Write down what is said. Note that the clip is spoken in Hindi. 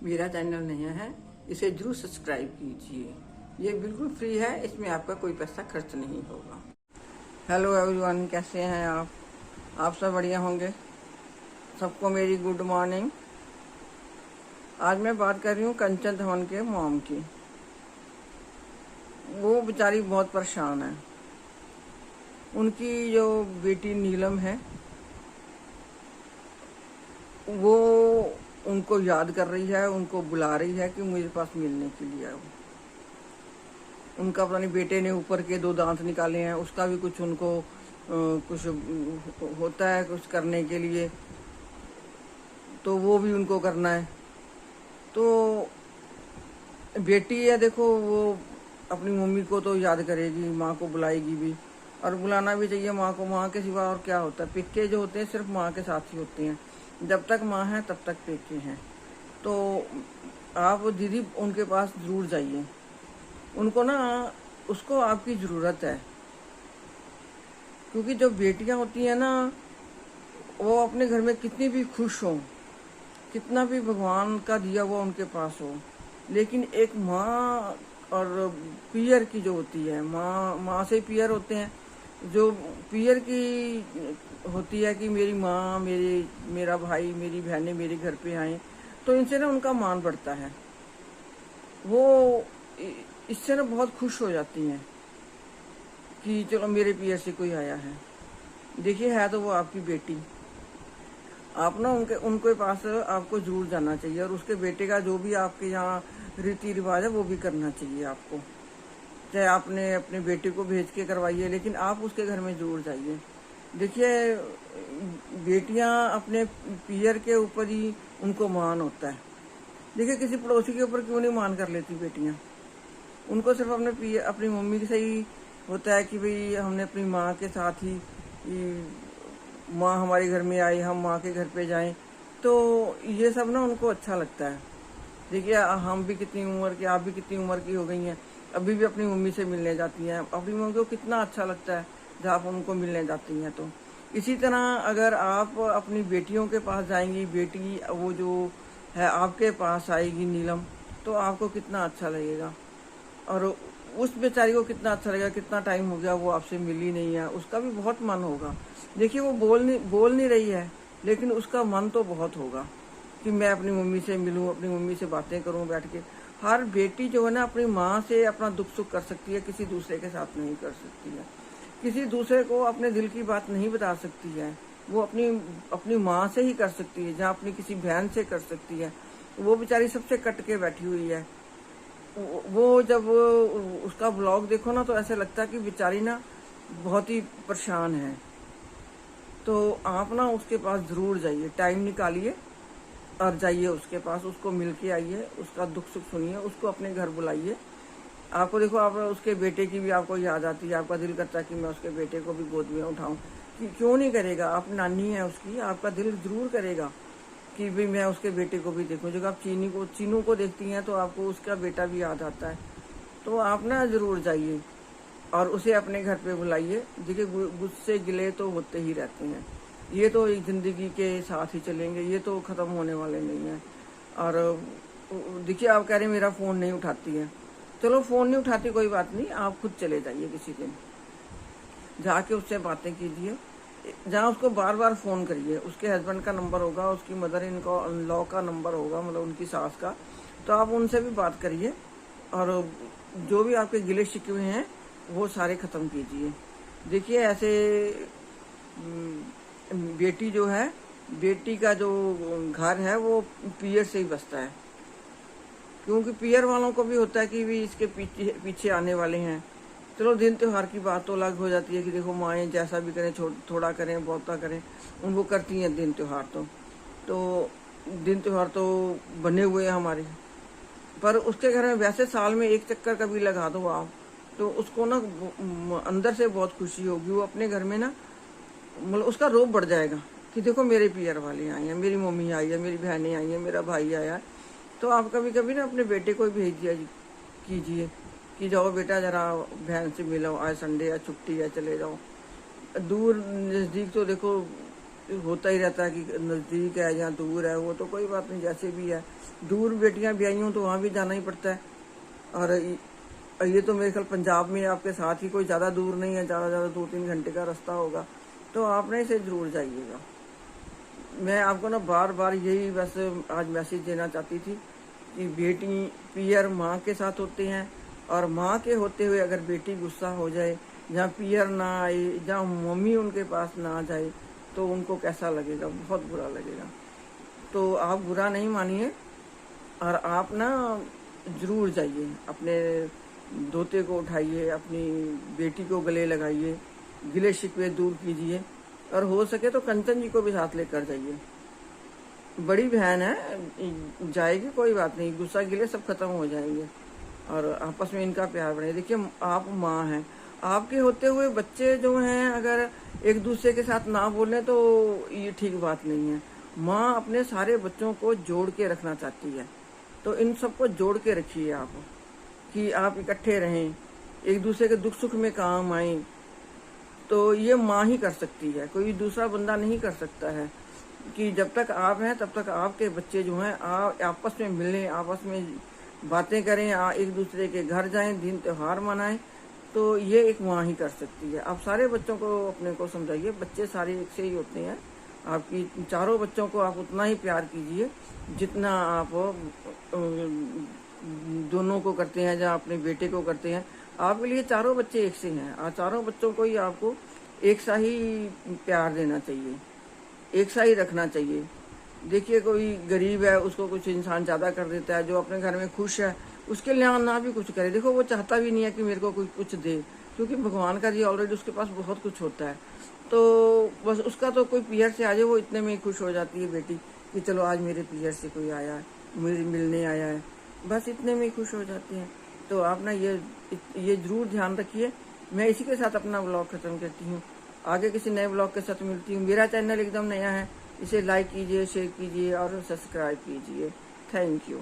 मेरा चैनल नहीं है इसे जरूर सब्सक्राइब कीजिए। ये बिल्कुल फ्री है, इसमें आपका कोई पैसा खर्च नहीं होगा। हेलो एवरीवन, कैसे हैं आप सब बढ़िया होंगे। सबको मेरी गुड मॉर्निंग। आज मैं बात कर रही हूँ कंचन धवन के मॉम की। वो बेचारी बहुत परेशान है। उनकी जो बेटी नीलम है वो उनको याद कर रही है, उनको बुला रही है कि मुझे पास मिलने के लिए आओ। उनका पता नहीं बेटे ने ऊपर के 2 दांत निकाले हैं, उसका भी कुछ उनको कुछ होता है कुछ करने के लिए, तो वो भी उनको करना है। तो बेटी है, देखो वो अपनी मम्मी को तो याद करेगी, माँ को बुलाएगी भी, और बुलाना भी चाहिए माँ को। माँ के सिवा और क्या होता है। पिक्के जो होते हैं सिर्फ माँ के साथ ही होते हैं। जब तक माँ है तब तक पिक्के हैं। तो आप दीदी उनके पास जरूर जाइए। उनको ना, उसको आपकी ज़रूरत है, क्योंकि जो बेटियां होती हैं ना, वो अपने घर में कितनी भी खुश हो, कितना भी भगवान का दिया हुआ उनके पास हो, लेकिन एक माँ और पियर की जो होती है, माँ से पियर होते हैं। जो पियर की होती है कि मेरी माँ, मेरा भाई, मेरी बहनें मेरे घर पे आए, तो इनसे ना उनका मान बढ़ता है। वो इससे ना बहुत खुश हो जाती हैं कि चलो मेरे पियर से कोई आया है। देखिए, है तो वो आपकी बेटी। आप ना उनके पास आपको जरूर जाना चाहिए, और उसके बेटे का जो भी आपके यहाँ रीति रिवाज है वो भी करना चाहिए आपको। चाहे आपने अपने बेटे को भेज के करवाइए, लेकिन आप उसके घर में जरूर जाइए। देखिए, बेटियां अपने पियर के ऊपर ही उनको मान होता है। देखिए, किसी पड़ोसी के ऊपर क्यों नहीं मान कर लेती बेटियां। उनको सिर्फ अपनी मम्मी से ही होता है कि भाई हमने अपनी माँ के साथ ही, माँ हमारे घर में आई, हम माँ के घर पे जाएं, तो ये सब ना उनको अच्छा लगता है। देखिए, हम भी कितनी उम्र की, आप भी कितनी उम्र की हो गई हैं, अभी भी अपनी मम्मी से मिलने जाती हैं। अपनी मम्मी को कितना अच्छा लगता है जब आप उनको मिलने जाती हैं। तो इसी तरह अगर आप अपनी बेटियों के पास जाएंगी, बेटी वो जो है आपके पास आएगी नीलम, तो आपको कितना अच्छा लगेगा। और उस बेचारी को कितना अच्छा लगेगा, कितना टाइम हो गया वो आपसे मिली नहीं है, उसका भी बहुत मन होगा। देखिए, वो बोल नहीं रही है, लेकिन उसका मन तो बहुत होगा कि मैं अपनी मम्मी से मिलूं, अपनी मम्मी से बातें करूं बैठ के। हर बेटी जो है ना, अपनी माँ से अपना दुख सुख कर सकती है, किसी दूसरे के साथ नहीं कर सकती है। किसी दूसरे को अपने दिल की बात नहीं बता सकती है। वो अपनी माँ से ही कर सकती है, जहाँ अपनी किसी बहन से कर सकती है। वो बेचारी सबसे कट के बैठी हुई है। वो जब उसका ब्लॉग देखो ना, तो ऐसे लगता है कि बेचारी ना बहुत ही परेशान है। तो आप ना उसके पास जरूर जाइए, टाइम निकालिए और जाइए उसके पास, उसको मिल के आइए, उसका दुख सुख सुनिए, उसको अपने घर बुलाइए। आपको देखो, आप उसके बेटे की भी आपको याद आती है, आपका दिल करता है कि मैं उसके बेटे को भी गोद में उठाऊं। क्यों नहीं करेगा, आप नानी है उसकी, आपका दिल जरूर करेगा कि भाई मैं उसके बेटे को भी देखूं। जब आप चीनू को देखती हैं तो आपको उसका बेटा भी याद आता है। तो आप ना जरूर जाइए और उसे अपने घर पे बुलाइए। देखिए, गुस्से गिले तो होते ही रहते हैं, ये तो एक जिंदगी के साथ ही चलेंगे, ये तो खत्म होने वाले नहीं है। और देखिए, आप कह रहे हैं मेरा फोन नहीं उठाती है, चलो फोन नहीं उठाती कोई बात नहीं, आप खुद चले जाइए किसी दिन, जाके उससे बातें कीजिए। जहाँ उसको बार बार फ़ोन करिए, उसके हस्बैंड का नंबर होगा, उसकी मदर इन लॉ का नंबर होगा, मतलब उनकी सास का, तो आप उनसे भी बात करिए और जो भी आपके गिले शिकवे हैं वो सारे ख़त्म कीजिए। देखिए, ऐसे बेटी जो है, बेटी का जो घर है वो पियर से ही बसता है, क्योंकि पियर वालों को भी होता है कि भी इसके पीछे पीछे आने वाले हैं। चलो, दिन त्योहार की बात तो अलग हो जाती है कि देखो माएँ जैसा भी करें, थोड़ा करें बहुता करें, उनको करती हैं दिन त्योहार। तो दिन त्योहार तो बने हुए हैं हमारे, पर उसके घर में वैसे साल में एक चक्कर कभी लगा दो आप, तो उसको ना अंदर से बहुत खुशी होगी। वो अपने घर में ना, मतलब उसका रोब बढ़ जाएगा कि देखो मेरे पियर वाले आए हैं, मेरी मम्मी आई है, मेरी बहनें आई हैं, मेरा भाई आया है। तो आप कभी कभी ना अपने बेटे को भेज दिया कीजिए कि जाओ बेटा जरा बहन से मिलो, आज संडे है, छुट्टी है, चले जाओ। दूर नज़दीक तो देखो होता ही रहता है कि नज़दीक है या दूर है, वो तो कोई बात नहीं, जैसे भी है। दूर बेटियां भी आई हों तो वहाँ भी जाना ही पड़ता है। और ये तो मेरे ख्याल पंजाब में आपके साथ ही, कोई ज़्यादा दूर नहीं है, ज़्यादा 2-3 घंटे का रास्ता होगा, तो आपने इसे ज़रूर जाइएगा। मैं आपको ना बार बार यही बस आज मैसेज देना चाहती थी कि बेटी पियर माँ के साथ होते हैं, और माँ के होते हुए अगर बेटी गुस्सा हो जाए, जहाँ पियर ना आए, जहाँ मम्मी उनके पास ना आ जाए, तो उनको कैसा लगेगा, बहुत बुरा लगेगा। तो आप बुरा नहीं मानिए, और आप ना ज़रूर जाइए, अपने दोते को उठाइए, अपनी बेटी को गले लगाइए, गिले शिकवे दूर कीजिए, और हो सके तो कंचन जी को भी साथ लेकर जाइए। बड़ी बहन है, जाएगी, कोई बात नहीं, गुस्सा गिले सब खत्म हो जाएंगे, और आपस में इनका प्यार बने। देखिए आप माँ हैं, आपके होते हुए बच्चे जो हैं अगर एक दूसरे के साथ ना बोलें तो ये ठीक बात नहीं है। माँ अपने सारे बच्चों को जोड़ के रखना चाहती है, तो इन सबको जोड़ के रखिए आप, कि आप इकट्ठे रहें, एक दूसरे के दुख सुख में काम आए। तो ये माँ ही कर सकती है, कोई दूसरा बंदा नहीं कर सकता है। कि जब तक आप हैं तब तक आपके बच्चे जो हैं आपस में मिलें, आपस में बातें करें, एक दूसरे के घर जाएं, दिन त्योहार मनाएं, तो ये एक माँ ही कर सकती है। आप सारे बच्चों को अपने को समझाइए, बच्चे सारे एक से ही होते हैं। आपकी चारों बच्चों को आप उतना ही प्यार कीजिए जितना आप दोनों को करते हैं या अपने बेटे को करते हैं। आपके लिए चारों बच्चे एक से हैं, और चारों बच्चों को ही आपको एक सा ही प्यार देना चाहिए, एक सा ही रखना चाहिए। देखिए कोई गरीब है, उसको कुछ इंसान ज़्यादा कर देता है, जो अपने घर में खुश है उसके लिए ना भी कुछ करे, देखो वो चाहता भी नहीं है कि मेरे को कुछ दे, क्योंकि भगवान का जी ऑलरेडी उसके पास बहुत कुछ होता है। तो बस उसका तो कोई पियर से आ जाए, वो इतने में ही खुश हो जाती है बेटी, कि चलो आज मेरे पियर से कोई आया है, मुझे मिलने आया है, बस इतने में ही खुश हो जाती हैं। तो आप ना ये ज़रूर ध्यान रखिए। मैं इसी के साथ अपना ब्लॉग ख़त्म करती हूँ, आगे किसी नए ब्लॉग के साथ मिलती हूँ। मेरा चैनल एकदम नया है, इसे लाइक कीजिए, शेयर कीजिए और सब्सक्राइब कीजिए। Thank you.